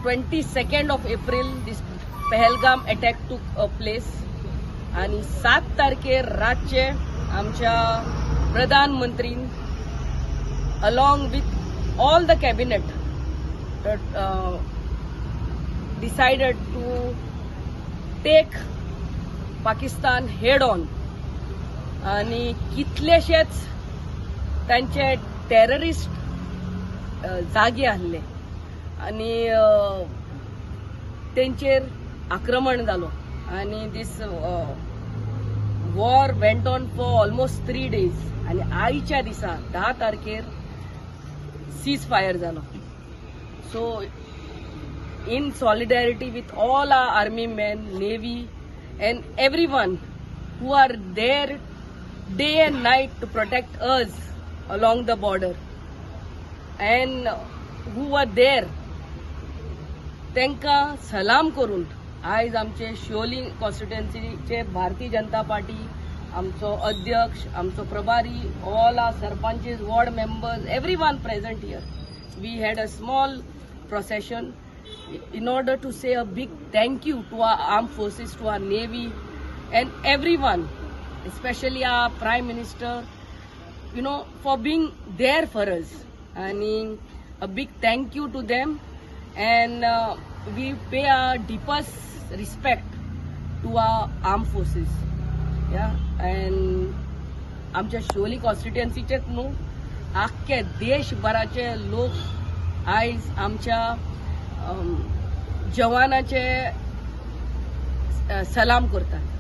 22nd of April this Pahalgam attack took place आणि 7 तारखेर रातचे आमच्या प्रधानमंत्री along with all the cabinet decided to take Pakistan head on आणि कितलेशेच त्यांचे टेररिस्ट जागी आहले आणि तेंचेर आक्रमण जालो आणि this war went on for almost 3 days आणि आयच्या दिसा 10 तारखेर सीज फायर जालो. सो in solidarity with all our army men, navy and everyone who are there day and night to protect us along the border and who were there, त्यांका सलाम करून आज आमचे शिवोली कॉन्स्टिट्युएन्सीचे भारतीय जनता पार्टी, आमचो अध्यक्ष, आमचो प्रभारी, all our sarpanches, ward members, everyone present here, we had a small procession in order to say a big thank you to our armed forces, to our navy and everyone, especially our prime minister, for being there for us, and a big thank you to them, and we pay our deepest respect to our armed forces. And आमच्या शिवोली कॉन्स्टिट्युएन्सीचेच न्हू, आख्खे देशभराचे लोक आयज आमच्या जवानाचे सलाम करतात.